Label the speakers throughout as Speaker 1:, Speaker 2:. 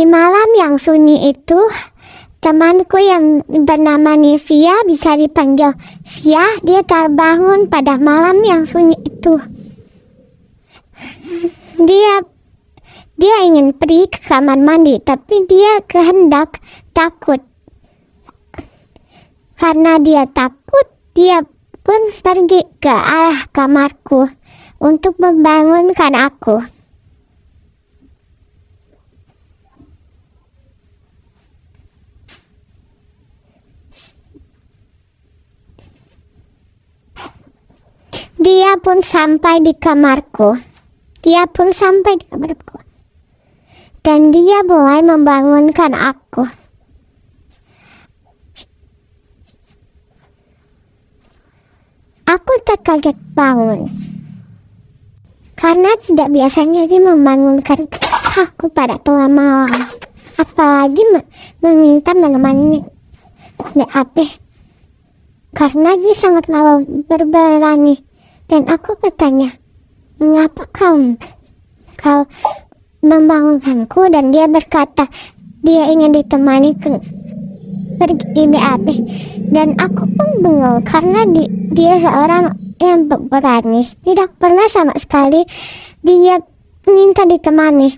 Speaker 1: Di malam yang sunyi itu, temanku yang bernama Nivia, bisa dipanggil Via, dia terbangun pada malam yang sunyi itu. Dia ingin pergi ke kamar mandi, tapi dia takut. Karena dia takut, dia pun pergi ke arah kamarku untuk membangunkan aku. Dia pun sampai di kamarku. Dan dia mulai membangunkan aku. Aku terkaget bangun. Karena tidak biasanya dia membangunkan aku pada tengah malam. Apalagi meminta menemani BAB. Karena dia sangat berberani. Dan aku bertanya, mengapa kau membangunkanku? Dan dia berkata, dia ingin ditemani pergi BAB. Dan aku pun bingung karena dia seorang yang berani. Tidak pernah sama sekali dia minta ditemani.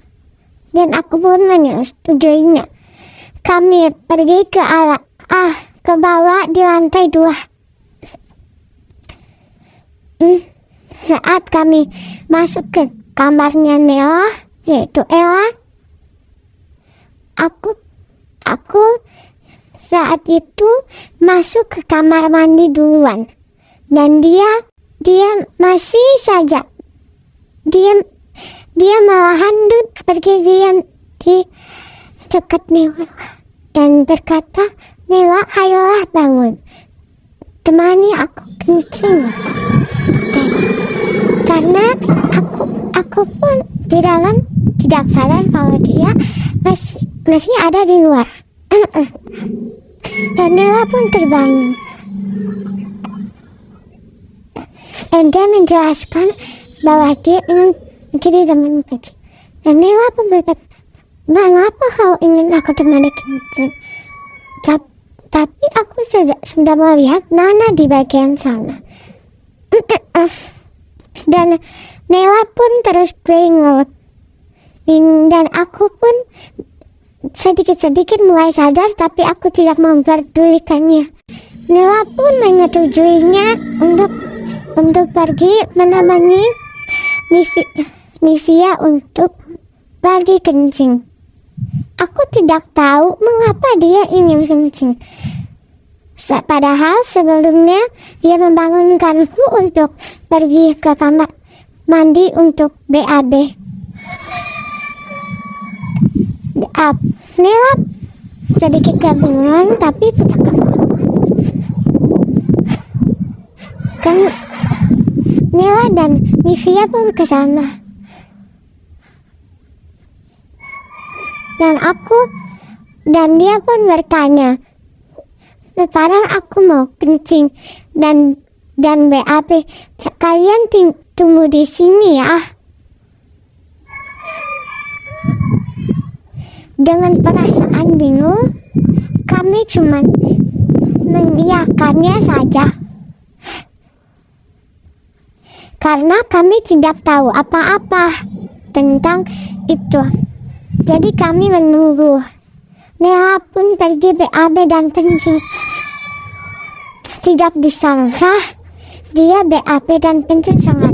Speaker 1: Dan aku pun menyetujuinya. Kami pergi ke bawah di lantai 2. Saat kami masuk ke kamarnya Nela, yaitu Ella, aku saat itu masuk ke kamar mandi duluan. Dan dia masih saja dia malahan pergi diam di dekat Nela dan berkata, Nela, ayolah bangun, temani aku kencing. Karena aku pun di dalam tidak sadar kalau dia masih ada di luar. Dan Nela pun terbangun. Dan dia menjelaskan bahwa dia ingin menjadi teman kencing. Dan Nela pun berkata, mengapa kau ingin aku temani kencing? Tapi aku sudah melihat Nana di bagian sana. Dan Nela pun terus bingung. Dan aku pun sedikit-sedikit mulai sadar, tapi aku tidak memperdulikannya. Nela pun menyetujuinya untuk pergi menemani Nivia untuk pergi kencing. Aku tidak tahu mengapa dia ingin kencing. Padahal sebelumnya dia membangunkanku untuk pergi ke kamar mandi untuk BAB. Nela sedikit kebingungan, tapi tidak kan Nela dan Nivia pun ke sana. Dan dia pun bertanya, sekarang aku mau kencing dan BAB, kalian tunggu di sini ya. Dengan perasaan bingung, kami cuma mengiyakannya saja. Karena kami tidak tahu apa-apa tentang itu. Jadi kami menunggu. Nela pun pergi BAB dan kencing. Tidak disangka dia BAB dan kencing sangat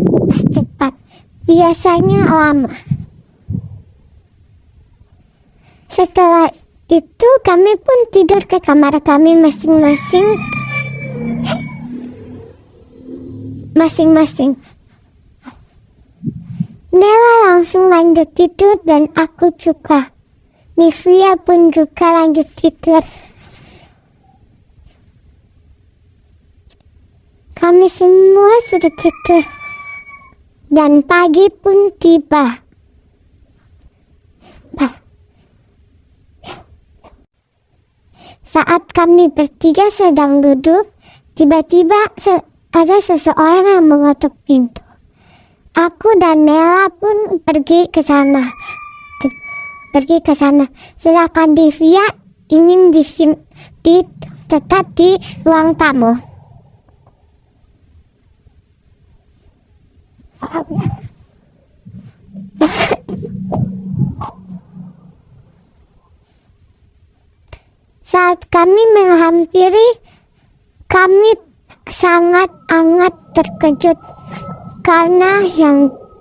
Speaker 1: cepat. Biasanya lama. Setelah itu kami pun tidur ke kamar kami masing-masing. Nela langsung lanjut tidur dan aku juga. Nivia pun juga lanjut tidur. Kami semua sudah tidur. Dan pagi pun tiba. Saat kami bertiga sedang duduk, tiba-tiba ada seseorang yang mengetuk pintu. Aku dan Nela pun pergi ke sana. pergi ke sana. Sedangkan Divya ingin tetap di ruang tamu. Saat kami menghampiri, kami sangat amat terkejut karena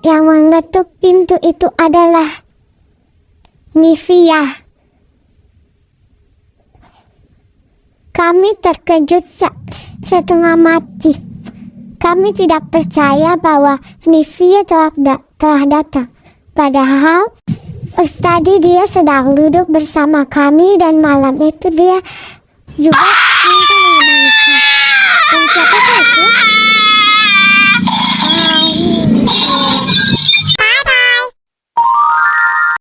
Speaker 1: yang mengetuk pintu itu adalah Nivia. Kami terkejut setengah mati. Kami tidak percaya bahwa Nivia telah datang. Padahal tadi dia sedang duduk bersama kami dan malam itu dia juga minta mengabaikan. Dan siapakah itu?